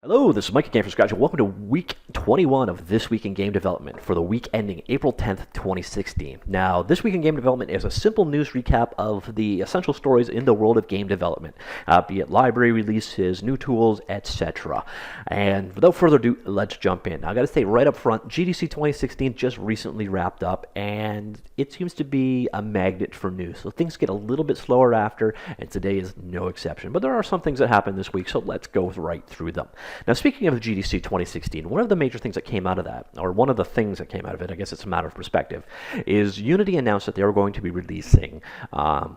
Hello, this is Mike at Gamefromscratch, and welcome to week 21 of This Week in Game Development for the week ending April 10th, 2016. Now, This Week in Game Development is a simple news recap of the essential stories in the world of game development, be it library releases, new tools, etc. And without further ado, let's jump in. Now, I got to say right up front, GDC 2016 just recently wrapped up, and it seems to be a magnet for news. So things get a little bit slower after, and today is no exception. But there are some things that happened this week, so let's go right through them. Now, speaking of GDC 2016, one of the major things that came out of that, or one of the things that came out of it, I guess it's a matter of perspective, is Unity announced that they were going to be releasing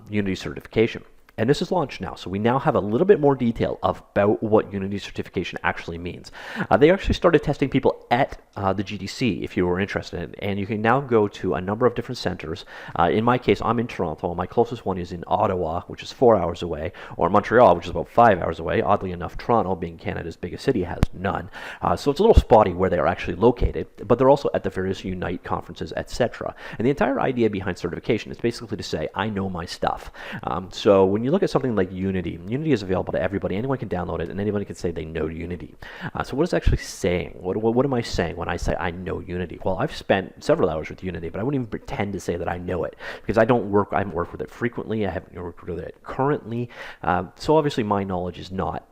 Unity certification. And this is launched now, so we now have a little bit more detail about what Unity certification actually means. They actually started testing people at the GDC, if you were interested, and you can now go to a number of different centers. In my case, I'm in Toronto, and my closest one is in Ottawa, which is 4 hours away, or Montreal, which is about 5 hours away. Oddly enough, Toronto, being Canada's biggest city, has none. So it's a little spotty where they are actually located, but they're also at the various Unite conferences, etc. And the entire idea behind certification is basically to say, I know my stuff. So when you look at something like Unity, Unity is available to everybody. Anyone can download it, and anybody can say they know Unity. So what is it actually saying? What am I saying when I say I know Unity? Well, I've spent several hours with Unity, but I wouldn't even pretend to say that I know it, because I haven't worked with it frequently. I haven't worked with it currently. So obviously my knowledge is not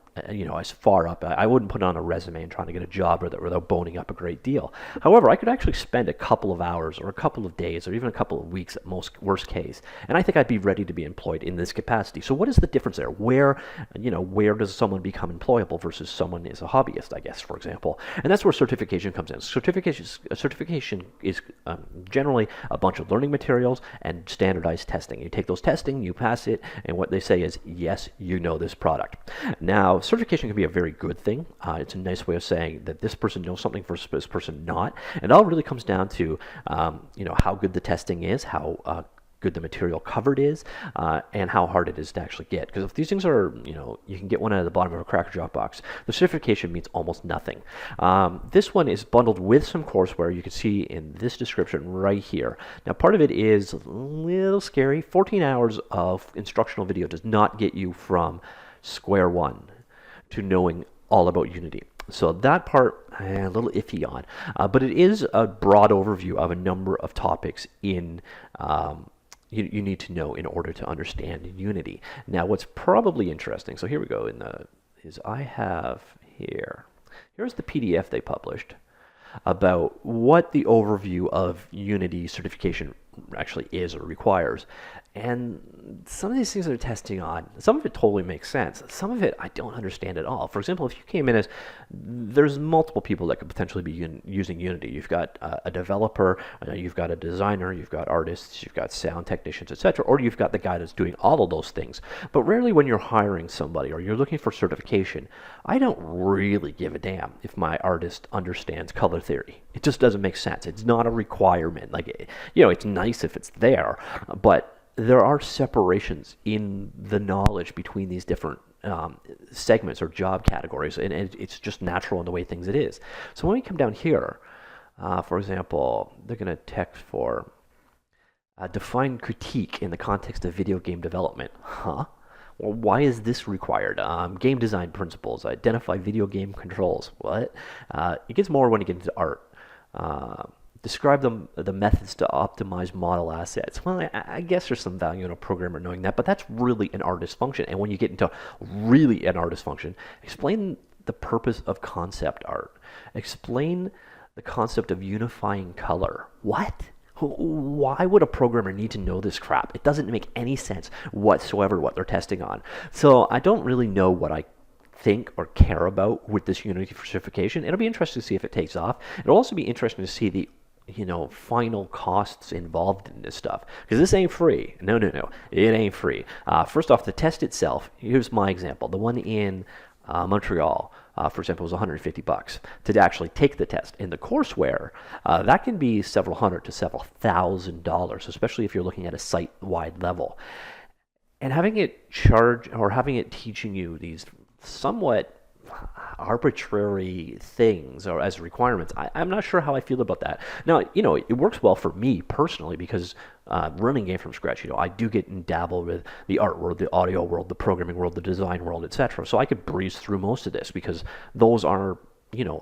as far up. I wouldn't put it on a resume and trying to get a job without boning up a great deal. However, I could actually spend a couple of hours or a couple of days or even a couple of weeks at most worst case, and I think I'd be ready to be employed in this capacity. So what is the difference there? Where does someone become employable versus someone is a hobbyist, I guess, for example? And that's where certification comes in. Certification is generally a bunch of learning materials and standardized testing. You take those testing, you pass it, and what they say is, yes, you know this product. Now, certification can be a very good thing. It's a nice way of saying that this person knows something versus this person not. And it all really comes down to, how good the testing is, how good the material covered is, and how hard it is to actually get. Because if these things are, you can get one out of the bottom of a Cracker Jack box, the certification means almost nothing. This one is bundled with some courseware. You can see in this description right here. Now, part of it is a little scary. 14 hours of instructional video does not get you from square one to knowing all about Unity. So that part, a little iffy on. But it is a broad overview of a number of topics in you need to know in order to understand Unity. Now, what's probably interesting, so here we go, I have here's the PDF they published about what the overview of Unity certification actually is or requires. And some of these things they're testing on, some of it totally makes sense. Some of it I don't understand at all. For example, if you came in as, there's multiple people that could potentially be using Unity. You've got a developer, you've got a designer, you've got artists, you've got sound technicians, etc. Or you've got the guy that's doing all of those things. But rarely when you're hiring somebody or you're looking for certification, I don't really give a damn if my artist understands color theory. It just doesn't make sense. It's not a requirement. It's nice if it's there, but there are separations in the knowledge between these different segments or job categories, and it's just natural in the way things it is. So when we come down here, for example, they're going to text for define critique in the context of video game development. Well, why is this required? Game design principles, identify video game controls. What? It gets more when you get into art. Describe the methods to optimize model assets. Well, I guess there's some value in a programmer knowing that, but that's really an artist function. And when you get into really an artist function, explain the purpose of concept art. Explain the concept of unifying color. What? Why would a programmer need to know this crap? It doesn't make any sense whatsoever what they're testing on. So I don't really know what I think or care about with this Unity certification. It'll be interesting to see if it takes off. It'll also be interesting to see the final costs involved in this stuff, because this ain't free. No, it ain't free. First off, the test itself, here's my example. The one in Montreal, for example, was $150 to actually take the test. In the courseware, that can be several hundred to several $1,000s, especially if you're looking at a site-wide level. And having it teaching you these somewhat arbitrary things or as requirements. I'm not sure how I feel about that. Now, it works well for me personally because running game from scratch, I do get and dabble with the art world, the audio world, the programming world, the design world, etc. So I could breeze through most of this because those are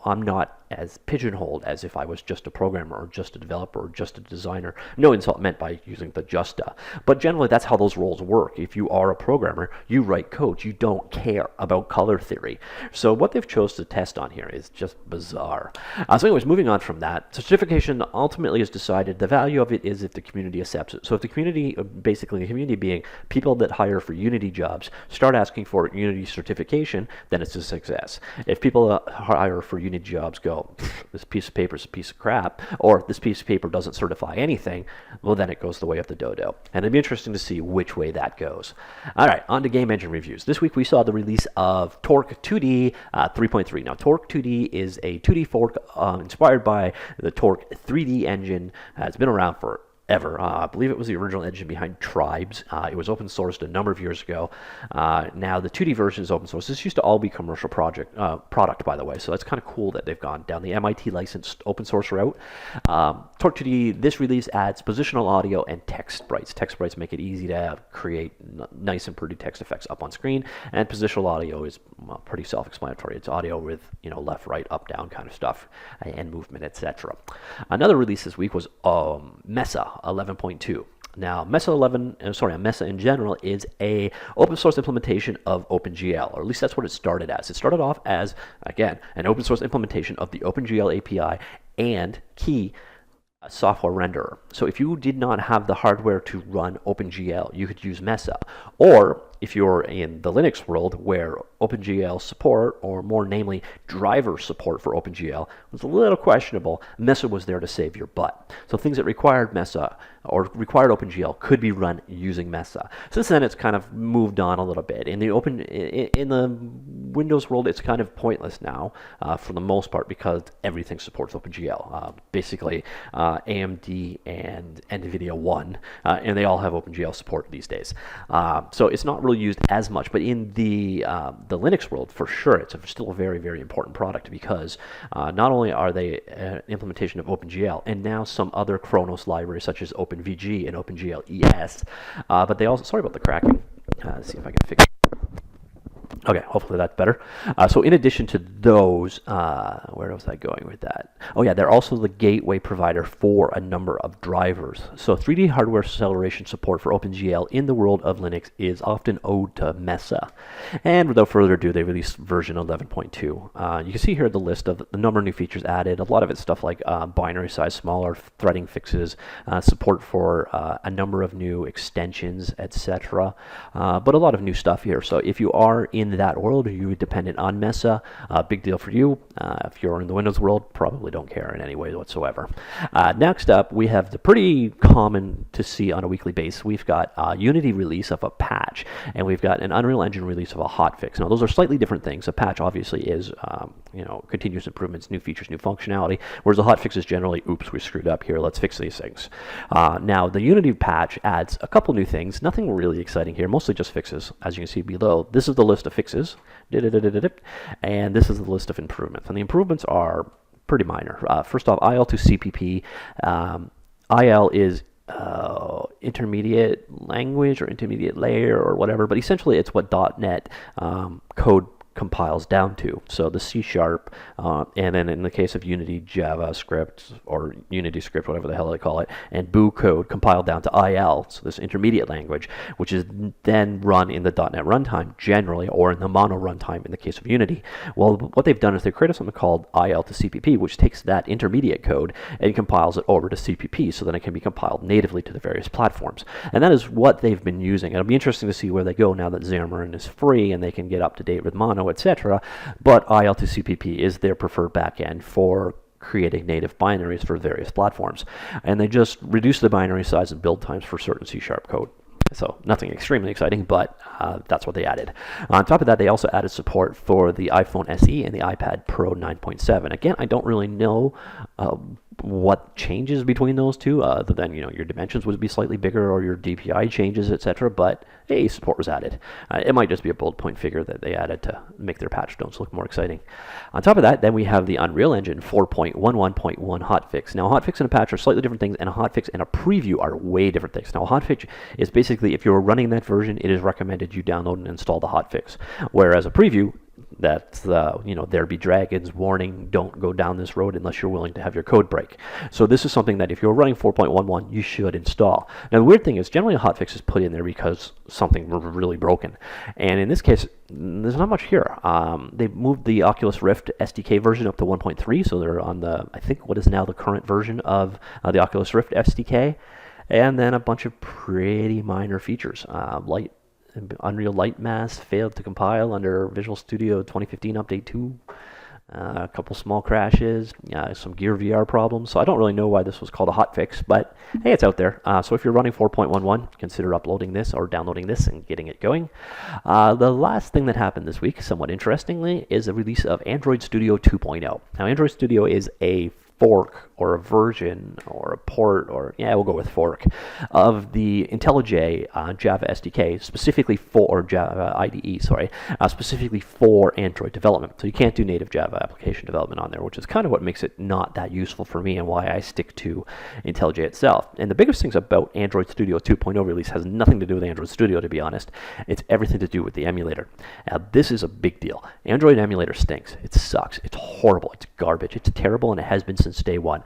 I'm not as pigeonholed as if I was just a programmer or just a developer or just a designer. No insult meant by using the justa. But generally, that's how those roles work. If you are a programmer, you write code. You don't care about color theory. So what they've chose to test on here is just bizarre. So anyways, moving on from that, certification ultimately is decided. The value of it is if the community accepts it. So if the community, basically the community being people that hire for Unity jobs, start asking for Unity certification, then it's a success. If people hire for Unity jobs go, this piece of paper is a piece of crap, or this piece of paper doesn't certify anything, well, then it goes the way of the dodo. And it'd be interesting to see which way that goes. All right, on to game engine reviews. This week we saw the release of Torque 2D 3.3. Now, Torque 2D is a 2D fork inspired by the Torque 3D engine. It's been around for ever. I believe it was the original engine behind Tribes. It was open sourced a number of years ago. Now the 2D version is open source. This used to all be commercial product, by the way. So that's kind of cool that they've gone down the MIT licensed open source route. Torque 2D, this release adds positional audio and text sprites. Text sprites make it easy to create nice and pretty text effects up on screen. And positional audio is pretty self-explanatory. It's audio with left, right, up, down kind of stuff and movement, etc. Another release this week was Meza 11.2. Now, Meza in general is a open source implementation of OpenGL, or at least that's what it started as. It started off as, again, an open source implementation of the OpenGL API and key software renderer. So if you did not have the hardware to run OpenGL, you could use Meza. Or if you're in the Linux world where OpenGL support, or more namely driver support for OpenGL, was a little questionable, Meza was there to save your butt. So things that required Meza or required OpenGL could be run using Meza. Since then, it's kind of moved on a little bit. In the Windows world, it's kind of pointless now for the most part because everything supports OpenGL. Basically, AMD and NVIDIA won, and they all have OpenGL support these days. So it's not really used as much, but in the Linux world, for sure, it's still a very, very important product because not only are they an implementation of OpenGL and now some other Khronos libraries such as OpenVG and OpenGL ES, but they also, sorry about the cracking, let's see if I can fix it. Okay, hopefully that's better. So in addition to those, where was I going with that? Oh yeah, they're also the gateway provider for a number of drivers. So 3D hardware acceleration support for OpenGL in the world of Linux is often owed to Meza. And without further ado, they released version 11.2. You can see here the list of the number of new features added. A lot of it's stuff like binary size smaller, threading fixes, support for a number of new extensions, etc. But a lot of new stuff here. So if you are in that world, you're dependent on Meza, big deal for you. If you're in the Windows world, probably don't care in any way whatsoever. Next up, we have the pretty common to see on a weekly basis. We've got a Unity release of a patch, and we've got an Unreal Engine release of a hotfix. Now, those are slightly different things. A patch obviously is, continuous improvements, new features, new functionality, whereas a hotfix is generally, oops, we screwed up here, let's fix these things. Now, the Unity patch adds a couple new things, nothing really exciting here, mostly just fixes, as you can see below. This is the list of fixes, and this is the list of improvements. And the improvements are pretty minor. First off, IL to CPP. IL is intermediate language or intermediate layer or whatever, but essentially it's what .NET code compiles down to. So the C#, and then in the case of Unity, JavaScript or Unity script, whatever the hell they call it, and Boo code compiled down to IL, so this intermediate language, which is then run in the .NET runtime generally, or in the Mono runtime in the case of Unity. Well, what they've done is they've created something called IL to CPP, which takes that intermediate code and compiles it over to CPP, so then it can be compiled natively to the various platforms. And that is what they've been using. It'll be interesting to see where they go now that Xamarin is free and they can get up to date with Mono, etc. But IL2CPP is their preferred backend for creating native binaries for various platforms. And they just reduce the binary size and build times for certain C# code. So nothing extremely exciting, but that's what they added. On top of that, they also added support for the iPhone SE and the iPad Pro 9.7. Again, I don't really know what changes between those two, other than your dimensions would be slightly bigger or your DPI changes, etc. But hey, support was added. It might just be a bullet point figure that they added to make their patch notes look more exciting. On top of that, then we have the Unreal Engine 4.11.1 hotfix. Now, a hotfix and a patch are slightly different things, and a hotfix and a preview are way different things. Now, a hotfix is basically, if you're running that version, it is recommended you download and install the hotfix, whereas a preview, that's there be dragons, warning, don't go down this road unless you're willing to have your code break. So this is something that if you're running 4.11, you should install. Now the weird thing is, generally a hotfix is put in there because something really broken, and in this case there's not much here. They moved the Oculus Rift SDK version up to 1.3, so they're on I think what is now the current version of the Oculus Rift SDK, and then a bunch of pretty minor features. Unreal Light Mask failed to compile under Visual Studio 2015 Update 2. A couple small crashes, some Gear VR problems. So I don't really know why this was called a hotfix, but hey, it's out there. So if you're running 4.11, consider uploading this or downloading this and getting it going. The last thing that happened this week, somewhat interestingly, is the release of Android Studio 2.0. Now, Android Studio is a fork or a version or a port, or we'll go with fork, of the IntelliJ Java SDK, specifically for, or Java IDE, specifically for Android development. So you can't do native Java application development on there, which is kind of what makes it not that useful for me and why I stick to IntelliJ itself. And the biggest things about Android Studio 2.0 release has nothing to do with Android Studio, to be honest. It's everything to do with the emulator. Now, this is a big deal. Android emulator stinks. It sucks. It's horrible. It's garbage. It's terrible, and it has been since day one.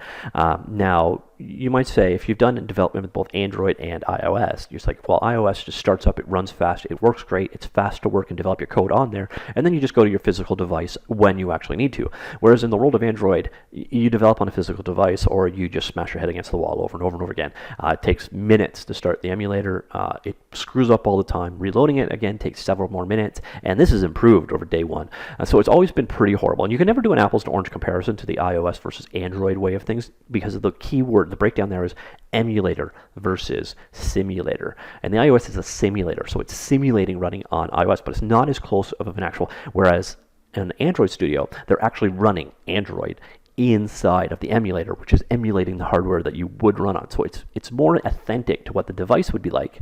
Now, you might say, if you've done development with both Android and iOS, you're just like, well, iOS just starts up, it runs fast, it works great, it's fast to work and develop your code on there, and then you just go to your physical device when you actually need to. Whereas in the world of Android, you develop on a physical device, or you just smash your head against the wall over and over and over again. It takes minutes to start the emulator. It screws up all the time. Reloading it, again, takes several more minutes, and this is improved over day one. So it's always been pretty horrible. And you can never do an apples to orange comparison to the iOS versus Android way of things, because of the keyword, the breakdown there is emulator versus simulator. And the iOS is a simulator, so it's simulating running on iOS, but it's not as close of an actual, whereas in Android Studio, they're actually running Android inside of the emulator, which is emulating the hardware that you would run on. So it's more authentic to what the device would be like,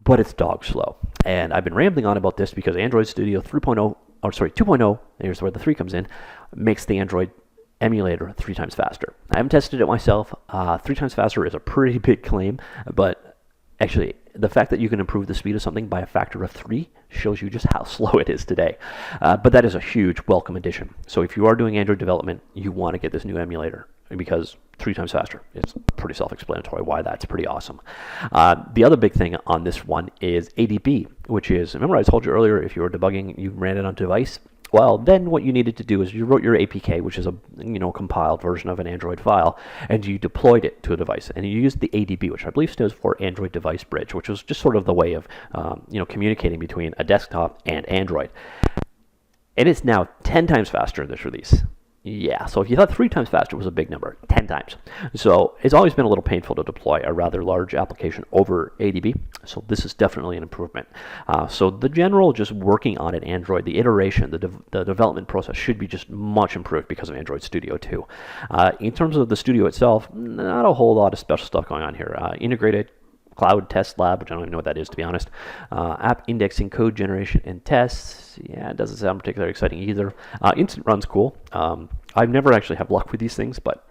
but it's dog slow. And I've been rambling on about this because Android Studio 2.0, here's where the 3 comes in, makes the Android emulator 3 times faster. I haven't tested it myself. 3 times faster is a pretty big claim, but actually the fact that you can improve the speed of something by a factor of 3 shows you just how slow it is today. But that is a huge welcome addition. So if you are doing Android development, you want to get this new emulator, because 3 times faster is pretty self-explanatory why that's pretty awesome. The other big thing on this one is ADB, which is, remember I told you earlier, if you were debugging, you ran it on device. Well, then what you needed to do is you wrote your APK, which is a compiled version of an Android file, and you deployed it to a device. And you used the ADB, which I believe stands for Android Device Bridge, which was just sort of the way of communicating between a desktop and Android. And it's now 10 times faster in this release. Yeah, so if you thought 3 times faster was a big number, 10 times. So it's always been a little painful to deploy a rather large application over ADB, so this is definitely an improvement. So the general just working on it, Android, the iteration, the development process should be just much improved because of Android Studio 2. In terms of the studio itself, not a whole lot of special stuff going on here. Integrated Cloud Test Lab, which I don't even know what that is, to be honest. App indexing, code generation, and tests. Yeah, it doesn't sound particularly exciting either. Instant Run's cool. I've never actually had luck with these things, but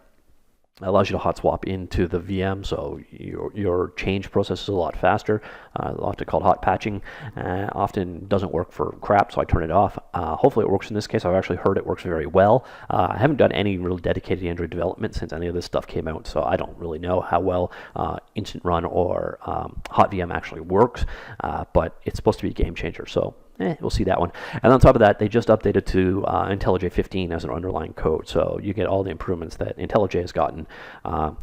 it allows you to hot swap into the VM, so your change process is a lot faster. Often called hot patching. Often doesn't work for crap, so I turn it off. Hopefully it works in this case. I've actually heard it works very well. I haven't done any real dedicated Android development since any of this stuff came out, so I don't really know how well Instant Run or Hot VM actually works, but it's supposed to be a game changer, so we'll see that one. And on top of that, they just updated to IntelliJ 15 as an underlying code, so you get all the improvements that IntelliJ has gotten.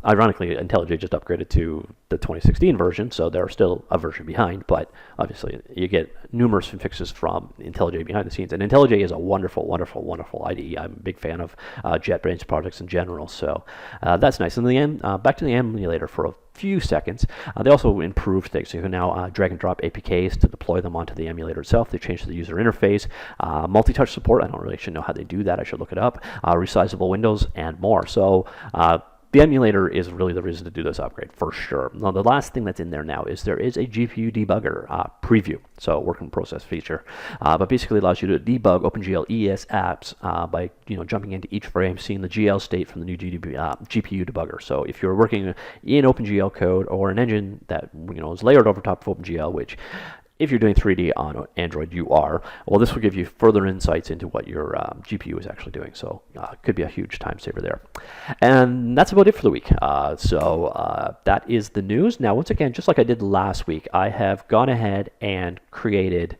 Ironically, IntelliJ just upgraded to the 2016 version, so they're still a version behind, but obviously you get numerous fixes from IntelliJ behind the scenes. And IntelliJ is a wonderful, wonderful, wonderful IDE. I'm a big fan of JetBrains projects in general, so that's nice. And in the end, back to the emulator for a few seconds. They also improved things. So you can now drag and drop APKs to deploy them onto the emulator itself. They changed the user interface, multi-touch support. I don't really actually know how they do that. I should look it up. Resizable windows and more. So the emulator is really the reason to do this upgrade, for sure. Now, the last thing that's in there now is there is a GPU debugger preview, so work in process feature, but basically allows you to debug OpenGL ES apps by jumping into each frame, seeing the GL state from the new GPU debugger. So if you're working in OpenGL code or an engine that is layered over top of OpenGL, which if you're doing 3D on Android, you are. Well, this will give you further insights into what your GPU is actually doing. So it could be a huge time saver there. And that's about it for the week. So that is the news. Now, once again, just like I did last week, I have gone ahead and created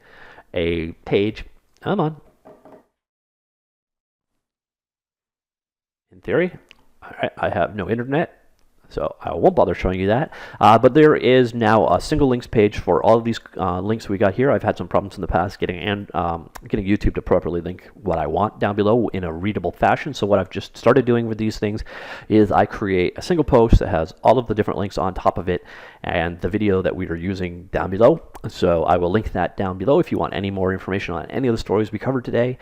a page. Come on. In theory, all right, I have no internet, so I won't bother showing you that. But there is now a single links page for all of these links we got here. I've had some problems in the past getting YouTube to properly link what I want down below in a readable fashion. So what I've just started doing with these things is I create a single post that has all of the different links on top of it and the video that we are using down below. So I will link that down below. If you want any more information on any of the stories we covered today,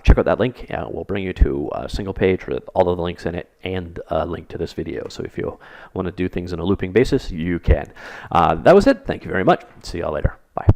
check out that link. We'll bring you to a single page with all of the links in it and a link to this video. So if you want to do things on a looping basis, you can. That was it. Thank you very much. See y'all later. Bye.